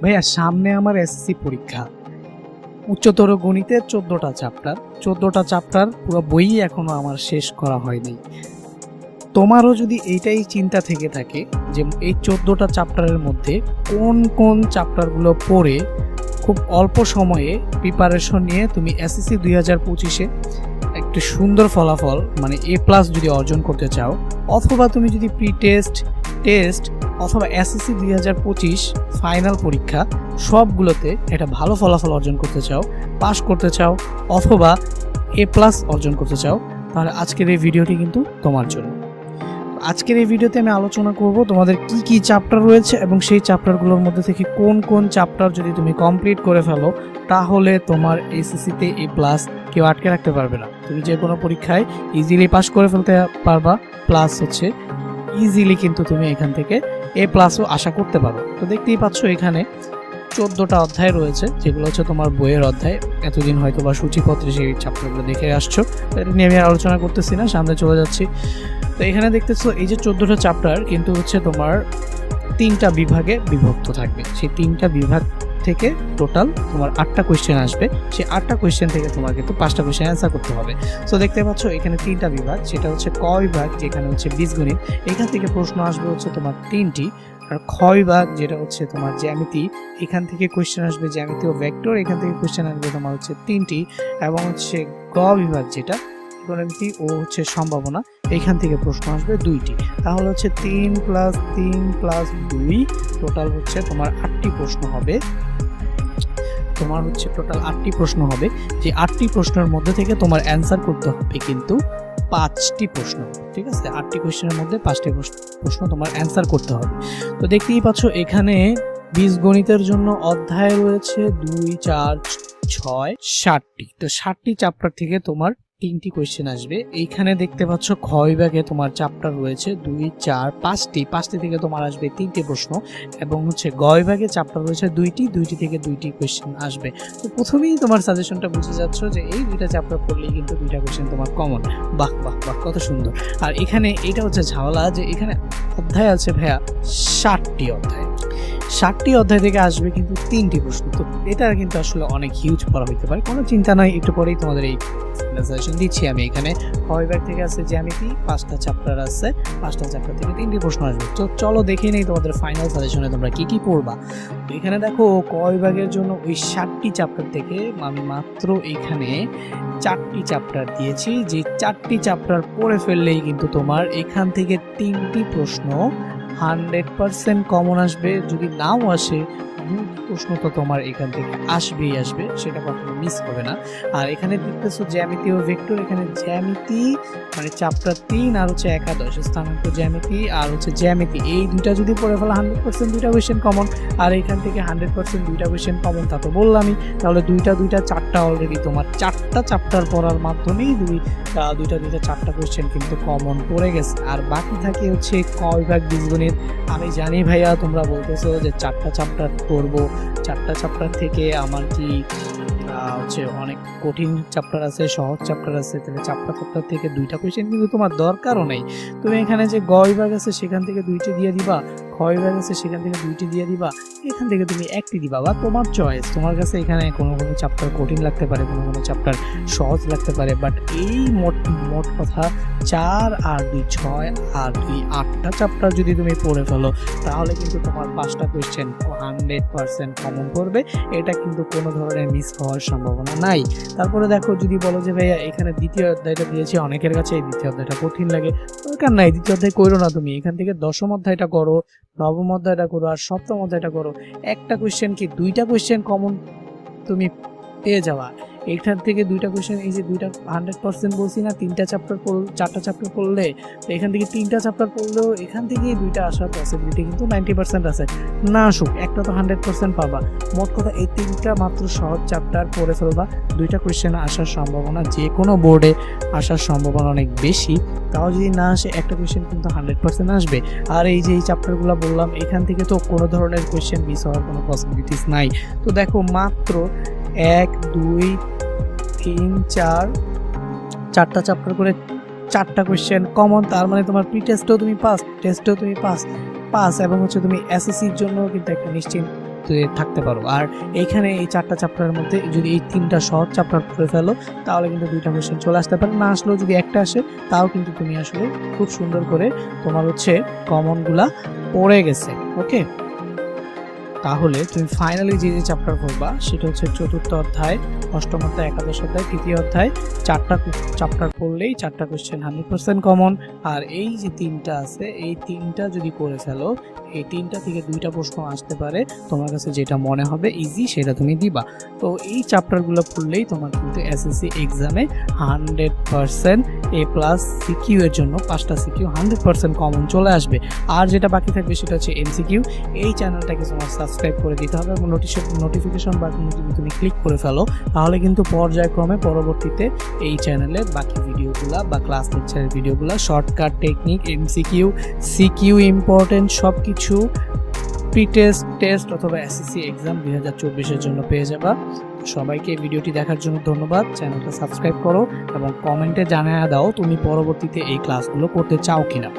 ভাইয়া সামনে আমার এসএসসি পরীক্ষা, উচ্চতর গণিতের 14টা চ্যাপ্টার পুরো বই এখনো আমার শেষ করা হয়নি। তোমারও যদি এইটাই চিন্তা থেকে থাকে যে এই 14টা চ্যাপ্টারের মধ্যে কোন কোন চ্যাপ্টারগুলো পড়ে খুব অল্প সময়ে প্রিপারেশন নিয়ে তুমি এসএসসি 2025-এ একটু সুন্দর ফলাফল মানে A+ যদি অর্জন করতে চাও, অথবা তুমি যদি টেস্ট অথবা এসএসসি 2025 ফাইনাল পরীক্ষা সবগুলোতে একটা ভালো ফলাফল অর্জন করতে চাও, পাস করতে চাও অথবা A+ অর্জন করতে চাও, তাহলে আজকের এই ভিডিওটি কিন্তু তোমার জন্য। আজকের এই ভিডিওতে আমি আলোচনা করব তোমাদের কি কি চ্যাপ্টার রয়েছে এবং সেই চ্যাপ্টারগুলোর মধ্যে থেকে কোন কোন চ্যাপ্টার যদি তুমি কমপ্লিট করে ফেলো তাহলে তোমার এসএসসিতে A+ কেউ আটকে রাখতে পারবে না। তুমি যে কোনো পরীক্ষায় ইজিলি পাস করে ফেলতে পারবা, প্লাস হচ্ছে ইজিলি কিন্তু তুমি এখান থেকে A+ও আশা করতে পারো। তো দেখতেই পাচ্ছ এখানে 14টা অধ্যায় রয়েছে, যেগুলো হচ্ছে তোমার বইয়ের অধ্যায়। এতদিন হয়তো বা সূচিপত্রে সেই চ্যাপ্টারগুলো দেখে আসছো, এটা নিয়ে আমি আলোচনা করতেছি না, সামনে চলে যাচ্ছি। তো এখানে দেখতেছো এই যে 14টা চ্যাপ্টার কিন্তু হচ্ছে তোমার 3টা বিভাগে বিভক্ত থাকবে। সেই 3টা বিভাগ থেকে টোটাল তোমার 8টা কোয়েশ্চেন আসবে। সেই 8টা কোয়েশ্চেন থেকে তোমার কিন্তু 5টা কোয়েশ্চেন অ্যান্সার করতে হবে। সো দেখতে পাচ্ছ এখানে 3টা বিভাগ, সেটা হচ্ছে ক বিভাগ যেখানে হচ্ছে বীজগণিত, এখান থেকে প্রশ্ন আসবে হচ্ছে তোমার 3টি। আর খ বিভাগ যেটা হচ্ছে তোমার জ্যামিতি, এখান থেকে কোয়েশ্চেন আসবে জ্যামিতি ও ভেক্টর, এখান থেকে কোয়েশ্চেন আসবে তোমার হচ্ছে 3টি। এবং হচ্ছে গ বিভাগ যেটা ইকোনমিক্স ও হচ্ছে সম্ভাবনা, এখান থেকে প্রশ্ন আসবে 2টি। তাহলে হচ্ছে 3 + 3 + 2 টোটাল হচ্ছে তোমার 8টি প্রশ্ন হবে। যে 8টি প্রশ্নের মধ্যে থেকে তোমার অ্যান্সার করতে হবে কিন্তু 5টি প্রশ্ন। ঠিক আছে, 8টি কোয়েশ্চেনের মধ্যে 5টি প্রশ্ন তোমার অ্যান্সার করতে হবে। তো দেখতেই পাচ্ছ এখানে বীজগণিতের জন্য অধ্যায় রয়েছে 2, 4, 6, 7টি। তো 7টি চ্যাপ্টার থেকে তোমার 3টি কোয়েশ্চেন আসবে। এইখানে দেখতে পাচ্ছ খ বিভাগে তোমার চ্যাপ্টার রয়েছে 2, 4, 5টি থেকে তোমার আসবে 3টি প্রশ্ন। এবং হচ্ছে গ বিভাগে চ্যাপ্টার রয়েছে 2টি থেকে 2টি কোয়েশ্চেন আসবে। তো প্রথমেই তোমার সাজেশনটা বুঝে যাচ্ছ যে এই 2টা চ্যাপ্টার পড়লেই কিন্তু 2টা কোয়েশ্চেন তোমার কমন। বাহ বাহ বাহ, কত সুন্দর। আর এখানে এটা হচ্ছে ঝামেলা যে এখানে অধ্যায় আছে ভাইয়া 60টি অধ্যায়। 60টি অধ্যায় থেকে আসবে কিন্তু 3টি প্রশ্ন। তো এটা কিন্তু আসলে অনেক হিউজ পড়া হইতে পারে, কোনো চিন্তা নাই, একটু পরেই তোমাদের এই সাজেশন দিচ্ছি আমি। এখানে ক বিভাগ থেকে আছে জ্যামিতি, 5টা চ্যাপ্টার আছে, 5টা চ্যাপ্টার থেকে 3টি প্রশ্ন আসবে। তো চলো দেখে নেই তোমাদের ফাইনাল সাজেশনে তোমরা কি কি পড়বা। তো এখানে দেখো ক বিভাগের জন্য ওই 60টি চ্যাপ্টার থেকে আমি মাত্র এখানে 4টি চ্যাপ্টার দিয়েছি। যে 4টি চ্যাপ্টার পড়ে ফেললেই কিন্তু তোমার এখান থেকে 3টি প্রশ্ন 100% কমন আসবে। যদি নাও আসে 2টি প্রশ্ন তো তোমার এখান থেকে আসবে, সেটা কখনো মিস হবে না। আর এখানে দেখতেছো জ্যামিতি ও ভেক্টর, এখানে জ্যামিতি মানে চ্যাপ্টার 3 আর হচ্ছে একাদশ স্থানাঙ্ক জ্যামিতি আর হচ্ছে জ্যামিতি, এই 2টা যদি পড়ে ফেলা 100% 2টা কোয়েশ্চেন কমন। আর এখান থেকে 100% 2টা কোয়েশ্চেন কমন, তা তো বললামই। তাহলে 2টা 4টা অলরেডি তোমার 4টা চ্যাপ্টার পড়ার মাধ্যমেই 2টা 4টা কোয়েশ্চেন কিন্তু কমন পড়ে গেছে। আর বাকি থাকে হচ্ছে ক বিভাগ বীজগণিত। আমি জানি ভাইয়া তোমরা বলতেছো যে 4টা চ্যাপ্টার পড়বো, 4টা চ্যাপ্টার থেকে আমার কি হচ্ছে অনেক কঠিন চ্যাপ্টার আছে, সহজ চ্যাপ্টার আছে, তাহলে 4টা চ্যাপ্টার থেকে 2টা কোয়েশ্চেন কিন্তু তোমার দরকারও নেই। তুমি এখানে যে গ বিভাগ আছে সেখান থেকে 2টি দিয়ে দিবা, খ বিভাগ আছে সেখান থেকে 2টি দিয়ে দিবা, এখান থেকে তুমি 1টি দিবা, বা তোমার চয়েস। তোমার কাছে এখানে কোনো চ্যাপ্টার কঠিন লাগতে পারে, কোনো চ্যাপ্টার সহজ লাগতে পারে, বাট এই মোট কথা 4 আর 2 6 আর 2 8টা চ্যাপ্টার যদি তুমি পড়ে ফেলো তাহলে কিন্তু তোমার 5টা কোয়েশ্চেন 100% কমন পড়বে। এটা কিন্তু কোনো ধরনের মিস হওয়ার সম্ভাবনা নাই। তারপরে দেখো যদি বলো যে ভাইয়া এখানে দ্বিতীয় অধ্যায়টা দিয়েছি, অনেকের কাছে এই দ্বিতীয় অধ্যায়টা কঠিন লাগে, দরকার নাই, দ্বিতীয় অধ্যায় করো না। তুমি এখান থেকে দশম অধ্যায়টা করো, নবম অধ্যায়টা করো আর সপ্তম অধ্যায়টা করো। একটা কোয়েশ্চেন কি 2টা কোয়েশ্চেন কমন তুমি পেয়ে যাওয়া। এখান থেকে 2টা কোয়েশ্চেন, এই যে 2টা 100% বলছি না, 3টা চ্যাপ্টার 4টা চ্যাপ্টার পড়লে, তো এখান থেকে 3টা চ্যাপ্টার পড়লেও এখান থেকে 2টা আসার পসিবিলিটি কিন্তু 90% আছে। না আসুক, একটা তো 100% পাবা। মোট কথা এই 3টা মাত্র সহজ চ্যাপ্টার পড়ে ফেলবা, 2টা কোয়েশ্চেন আসার সম্ভাবনা, যে কোনো বোর্ডে আসার সম্ভাবনা অনেক বেশি। তাও যদি না আসে একটা কোয়েশ্চেন কিন্তু 100% আসবে। আর এই যে এই চ্যাপ্টারগুলো বললাম, এখান থেকে তো কোনো ধরনের কোয়েশ্চেন মিস হওয়ার কোনো পসিবিলিটিস নাই। তো দেখো মাত্র 1 2 3 4 4টা চ্যাপ্টার করে 4টা কোয়েশ্চেন কমন, তার মানে তোমার প্রি টেস্টেও তুমি পাস, টেস্টেও তুমি পাস এবং হচ্ছে তুমি এসএসসির জন্য কিন্তু একটা নিশ্চিন্ত থাকতে পারো। আর এইখানে এই 4টা চ্যাপ্টারের মধ্যে যদি এই 3টা সহজ চ্যাপ্টার পড়ে ফেলো তাহলে কিন্তু 2টা কোয়েশ্চেন চলে আসতে পারে, না আসলেও যদি একটা আসে তাও কিন্তু তুমি আসলে খুব সুন্দর করে তোমার হচ্ছে কমনগুলা পড়ে গেছে। ওকে, তাহলে তুমি ফাইনালি যে চ্যাপ্টার পড়বা সেটা হচ্ছে 4র্থ অধ্যায়, 8ম অধ্যায়, 11শ অধ্যায়, 3য় অধ্যায়। 4টা চ্যাপ্টার পড়লেই 4টা কোয়েশ্চেন 100% কমন। আর এই যে 3টা আছে, এই 3টা যদি করে ফেলো, এই 3টা থেকে 2টা প্রশ্ন আসতে পারে, তোমার কাছে যেটা মনে হবে ইজি সেটা তুমি দিবা। তো এই চ্যাপ্টারগুলো পড়লেই তোমার কিন্তু এসএসসি এক্সামে 100% A+ সিকিউ এর জন্য 5টা সিকিউ 100% কমন চলে আসবে। আর যেটা বাকি থাকবে সেটা হচ্ছে এমসিকিউ। এই চ্যানেলটাকে তোমার সাবস্ক্রাইব করে দিতে হবে এবং নোটিফিকেশন বাটন যদি তুমি ক্লিক করে ফেলো তাহলে কিন্তু পর্যায়ক্রমে পরবর্তীতে এই চ্যানেলে বাকি ভিডিওগুলো বা ক্লাস লেকচারের ভিডিওগুলো, shortcut technique, MCQ, CQ, important সব কিছু প্রি টেস্ট অথবা এসএসসি এক্সাম 2024-এর জন্য পেয়ে যাবা। সবাইকে ভিডিওটি দেখার জন্য ধন্যবাদ। চ্যানেলটা সাবস্ক্রাইব করো এবং কমেন্টে জানিয়ে দাও তুমি পরবর্তীতে এই ক্লাসগুলো করতে চাও কিনা।